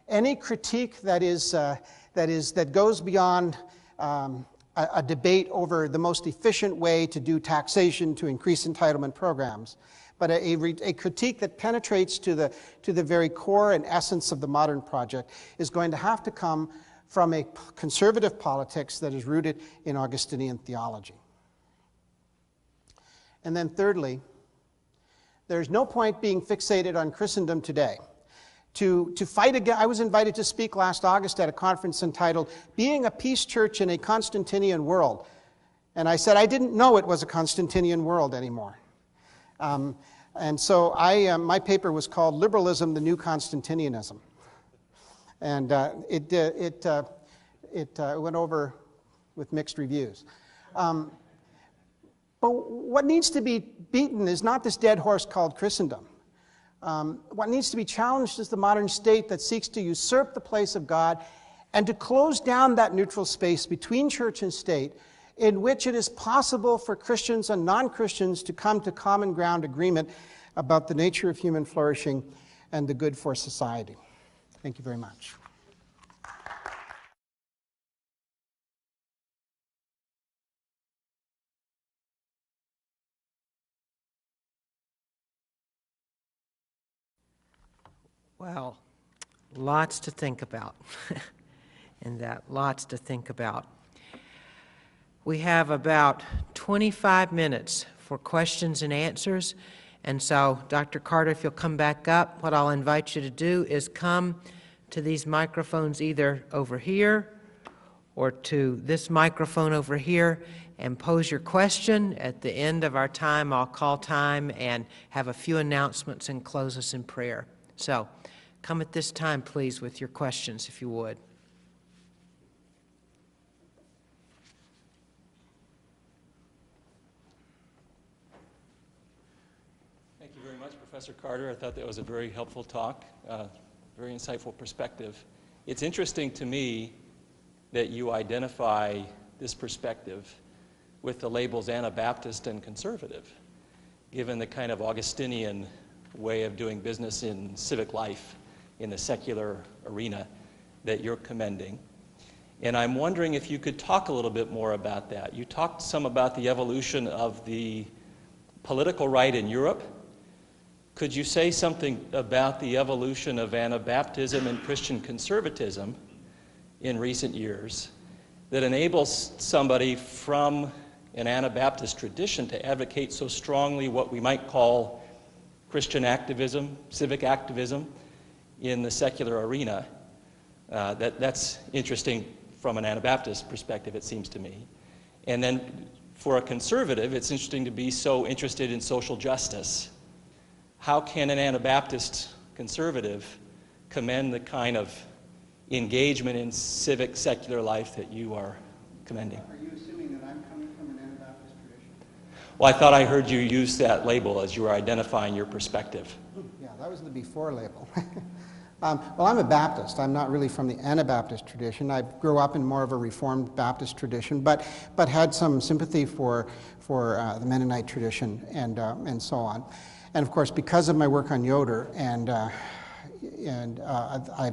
any critique that goes beyond a debate over the most efficient way to do taxation to increase entitlement programs, but a critique that penetrates to the very core and essence of the modern project is going to have to come from a conservative politics that is rooted in Augustinian theology. And then thirdly, there's no point being fixated on Christendom today. To fight again, I was invited to speak last August at a conference entitled Being a Peace Church in a Constantinian World. And I said I didn't know it was a Constantinian world anymore. And so my paper was called Liberalism, the New Constantinianism. And it went over with mixed reviews. But what needs to be beaten is not this dead horse called Christendom. What needs to be challenged is the modern state that seeks to usurp the place of God and to close down that neutral space between church and state in which it is possible for Christians and non-Christians to come to common ground agreement about the nature of human flourishing and the good for society. Thank you very much. Well, lots to think about, lots to think about. We have about 25 minutes for questions and answers, and so, Dr. Carter, if you'll come back up, what I'll invite you to do is come to these microphones either over here or to this microphone over here and pose your question. At the end of our time, I'll call time and have a few announcements and close us in prayer. So, come at this time, please, with your questions, if you would. Thank you very much, Professor Carter. I thought that was a very helpful talk, very insightful perspective. It's interesting to me that you identify this perspective with the labels Anabaptist and conservative, given the kind of Augustinian way of doing business in civic life in the secular arena that you're commending. And I'm wondering if you could talk a little bit more about that. You talked some about the evolution of the political right in Europe. Could you say something about the evolution of Anabaptism and Christian conservatism in recent years that enables somebody from an Anabaptist tradition to advocate so strongly what we might call Christian activism, civic activism in the secular arena? That's interesting from an Anabaptist perspective, it seems to me. And then for a conservative, it's interesting to be so interested in social justice. How can an Anabaptist conservative commend the kind of engagement in civic secular life that you are commending? Are you assuming that I'm coming from an Anabaptist tradition? Well, I thought I heard you use that label as you were identifying your perspective. Yeah, that was the before label. Well, I'm a Baptist. I'm not really from the Anabaptist tradition. I grew up in more of a Reformed Baptist tradition, but had some sympathy for the Mennonite tradition and so on. And of course, because of my work on Yoder, and I've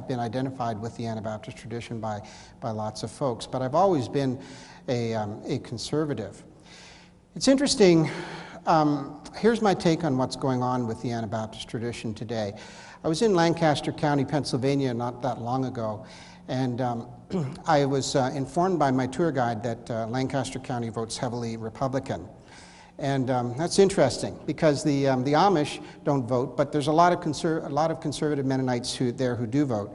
been identified with the Anabaptist tradition by lots of folks. But I've always been a conservative. It's interesting. Here's my take on what's going on with the Anabaptist tradition today. I was in Lancaster County, Pennsylvania, not that long ago, and I was informed by my tour guide that Lancaster County votes heavily Republican. And that's interesting because the Amish don't vote, but there's a lot of conservative Mennonites who do vote,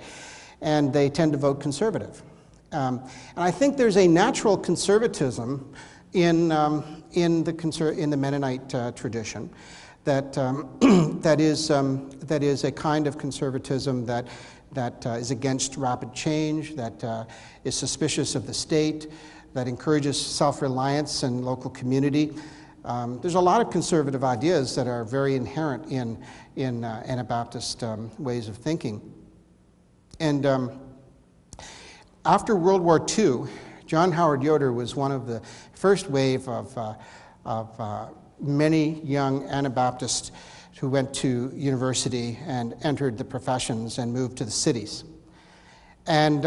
and they tend to vote conservative. And I think there's a natural conservatism in the Mennonite tradition that is a kind of conservatism that is against rapid change, that is suspicious of the state, that encourages self-reliance and local community. There's a lot of conservative ideas that are very inherent in Anabaptist ways of thinking. And after World War II, John Howard Yoder was one of the first wave of many young Anabaptists who went to university and entered the professions and moved to the cities. And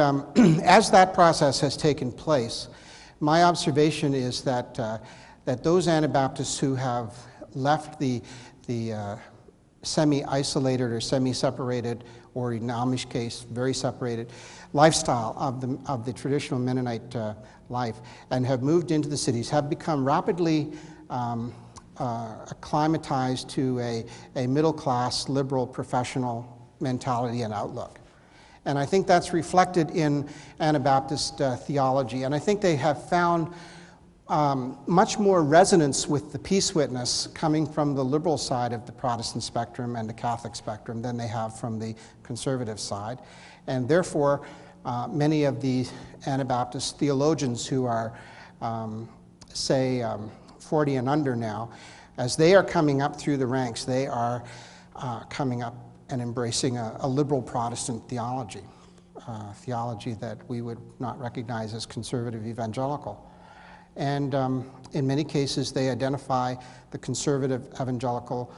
as that process has taken place, my observation is that, that those Anabaptists who have left the semi-isolated or semi-separated, or in Amish case, very separated lifestyle of the traditional Mennonite life and have moved into the cities, have become rapidly acclimatized to a middle-class, liberal, professional mentality and outlook. And I think that's reflected in Anabaptist theology. And I think they have found much more resonance with the peace witness coming from the liberal side of the Protestant spectrum and the Catholic spectrum than they have from the conservative side. And therefore, many of the Anabaptist theologians who are, say, 40 and under now, as they are coming up through the ranks, they are coming up and embracing a liberal Protestant theology, theology that we would not recognize as conservative evangelical. And in many cases, they identify the conservative evangelical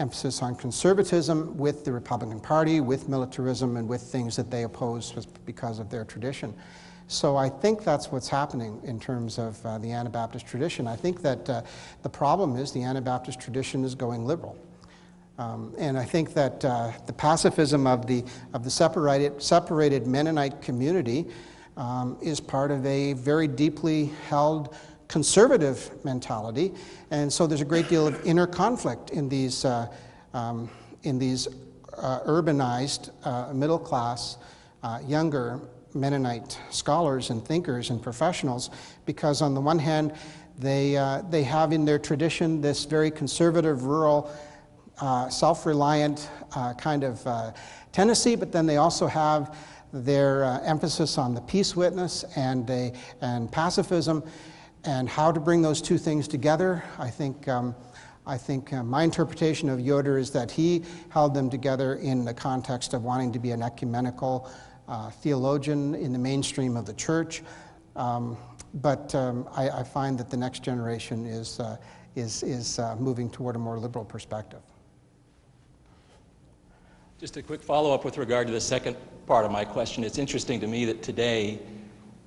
emphasis on conservatism with the Republican Party, with militarism, and with things that they oppose because of their tradition. So I think that's what's happening in terms of the Anabaptist tradition. I think that the problem is the Anabaptist tradition is going liberal. And I think that the pacifism of the separated Mennonite community is part of a very deeply held conservative mentality, and so there's a great deal of inner conflict in these urbanized, middle-class, younger Mennonite scholars and thinkers and professionals, because on the one hand, they have in their tradition this very conservative, rural, self-reliant kind of tendency, but then they also have their emphasis on the peace witness and pacifism, and how to bring those two things together. I think my interpretation of Yoder is that he held them together in the context of wanting to be an ecumenical theologian in the mainstream of the church. But I find that the next generation is moving toward a more liberal perspective. Just a quick follow-up with regard to the second part of my question. It's interesting to me that today,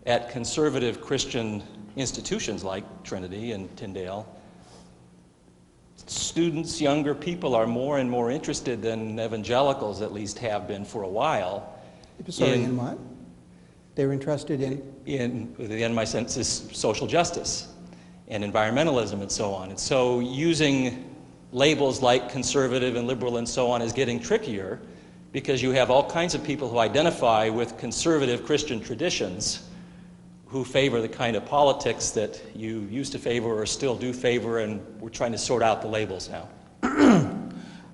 at conservative Christian institutions like Trinity and Tyndale, students, younger people, are more and more interested than evangelicals at least have been for a while. Sorry, in what? They were interested in? In my sense, is social justice and environmentalism and so on. And so using labels like conservative and liberal and so on is getting trickier, because you have all kinds of people who identify with conservative Christian traditions who favor the kind of politics that you used to favor or still do favor, and we're trying to sort out the labels now.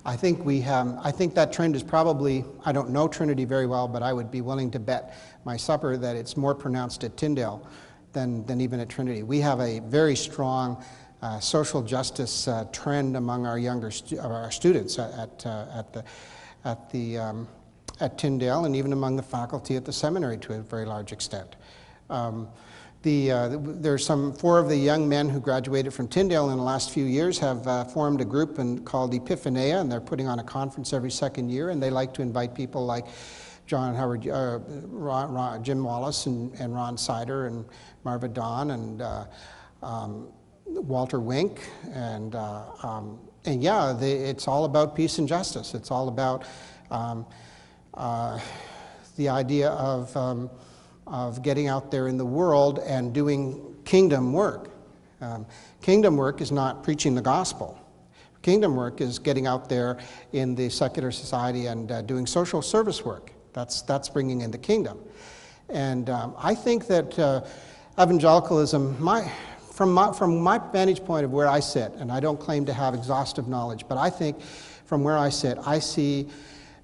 I think that trend is probably, I don't know Trinity very well, but I would be willing to bet my supper that it's more pronounced at Tyndale than even at Trinity. We have a very strong social justice trend among our younger our students at Tyndale, and even among the faculty at the seminary to a very large extent. There's four of the young men who graduated from Tyndale in the last few years have formed a group called Epiphaneia, and they're putting on a conference every second year, and they like to invite people like John Howard, Jim Wallace, and Ron Sider, and Marva Dawn, and Walter Wink, and yeah, it's all about peace and justice. It's all about the idea of getting out there in the world and doing kingdom work. Kingdom work is not preaching the gospel. Kingdom work is getting out there in the secular society and doing social service work. That's bringing in the kingdom. And I think that evangelicalism, from my vantage point of where I sit, and I don't claim to have exhaustive knowledge, but I think from where I sit, I see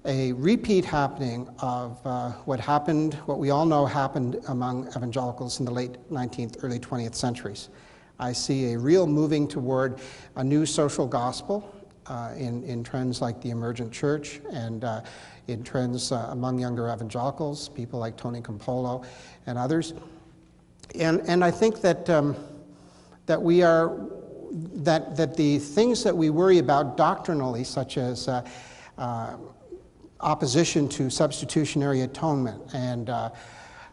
a repeat happening of what we all know happened among evangelicals in the late 19th, early 20th centuries. I see a real moving toward a new social gospel in trends like the emergent church, and in trends among younger evangelicals, people like Tony Campolo and others. And I think that that the things that we worry about doctrinally, such as opposition to substitutionary atonement and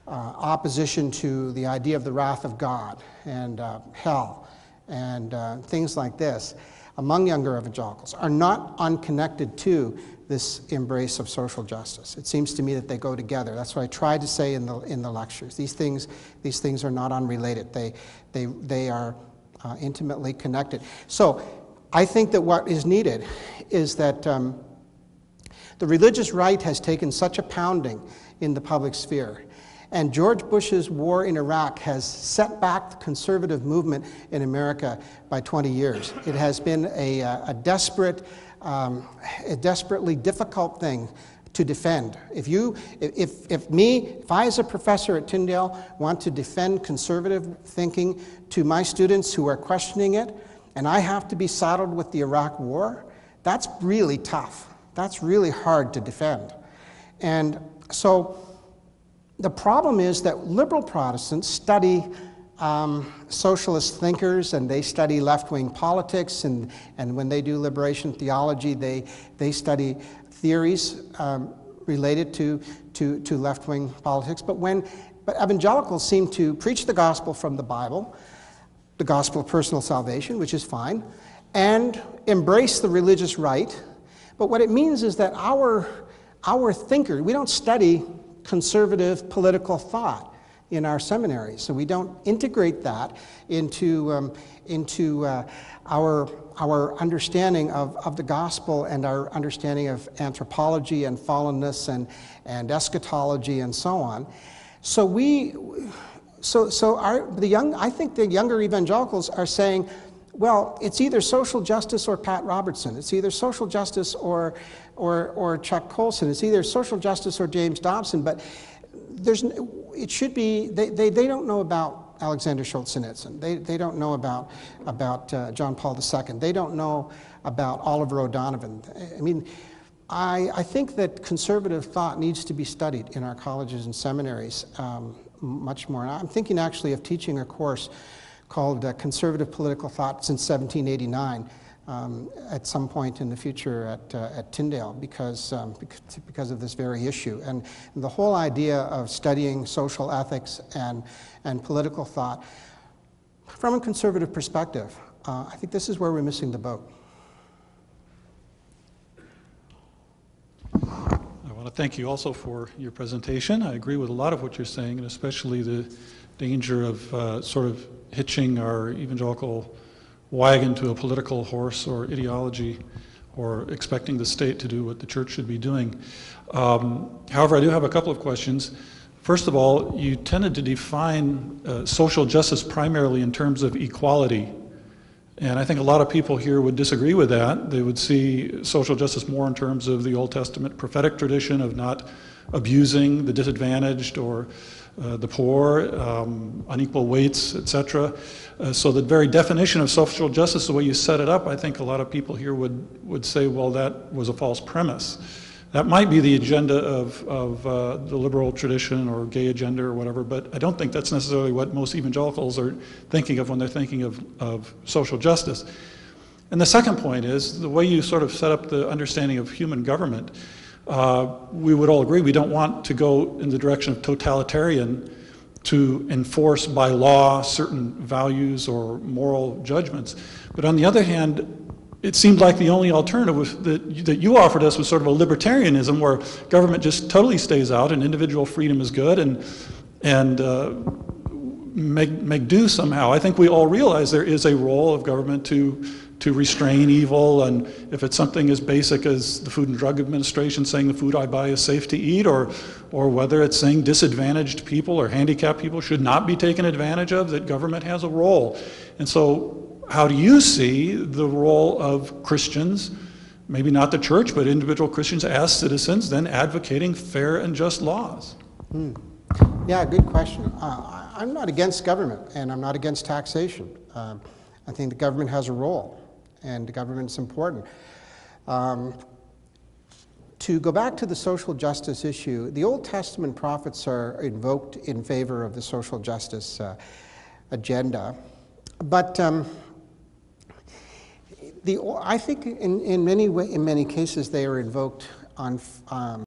opposition to the idea of the wrath of God and hell and things like this among younger evangelicals are not unconnected to this embrace of social justice. It seems to me that they go together. That's what I tried to say in the lectures. These things are not unrelated. They are intimately connected. So I think that what is needed is that the religious right has taken such a pounding in the public sphere, and George Bush's war in Iraq has set back the conservative movement in America by 20 years. It has been a desperately difficult thing to defend. If I as a professor at Tyndale want to defend conservative thinking to my students who are questioning it, and I have to be saddled with the Iraq War, that's really tough. That's really hard to defend. And so the problem is that liberal Protestants study socialist thinkers, and they study left-wing politics, and when they do liberation theology, they study theories related to left-wing politics. But evangelicals seem to preach the gospel from the Bible, the gospel of personal salvation, which is fine, and embrace the religious right. But what it means is that our thinkers, we don't study conservative political thought in our seminaries, so we don't integrate that into our understanding of the gospel and our understanding of anthropology and fallenness and eschatology and so on. So I think the younger evangelicals are saying, well, it's either social justice or Pat Robertson. It's either social justice or Chuck Colson. It's either social justice or James Dobson. But it should be. They don't know about Alexander Solzhenitsyn. They don't know about John Paul II. They don't know about Oliver O'Donovan. I mean, I think that conservative thought needs to be studied in our colleges and seminaries much more. And I'm thinking actually of teaching a course called Conservative Political Thought since 1789 at some point in the future at Tyndale because of this very issue. And the whole idea of studying social ethics and political thought from a conservative perspective, I think this is where we're missing the boat. I want to thank you also for your presentation. I agree with a lot of what you're saying, and especially the danger of sort of hitching our evangelical wagon to a political horse or ideology, or expecting the state to do what the church should be doing. However, I do have a couple of questions. First of all, you tended to define social justice primarily in terms of equality. And I think a lot of people here would disagree with that. They would see social justice more in terms of the Old Testament prophetic tradition of not abusing the disadvantaged or the poor, unequal weights, etc. So the very definition of social justice, the way you set it up, I think a lot of people here would say, well, that was a false premise. That might be the agenda of the liberal tradition or gay agenda or whatever, but I don't think that's necessarily what most evangelicals are thinking of when they're thinking of social justice. And the second point is, the way you sort of set up the understanding of human government, we would all agree we don't want to go in the direction of totalitarian to enforce by law certain values or moral judgments. But on the other hand, it seemed like the only alternative that you offered us was sort of a libertarianism where government just totally stays out and individual freedom is good and make do somehow. I think we all realize there is a role of government to restrain evil, and if it's something as basic as the Food and Drug Administration saying the food I buy is safe to eat, or whether it's saying disadvantaged people or handicapped people should not be taken advantage of, that government has a role. And so how do you see the role of Christians, maybe not the church, but individual Christians as citizens, then advocating fair and just laws? Yeah, good question. I'm not against government, and I'm not against taxation. I think the government has a role, and the government is important. To go back to the social justice issue, the Old Testament prophets are invoked in favor of the social justice agenda, but I think in many cases they are invoked on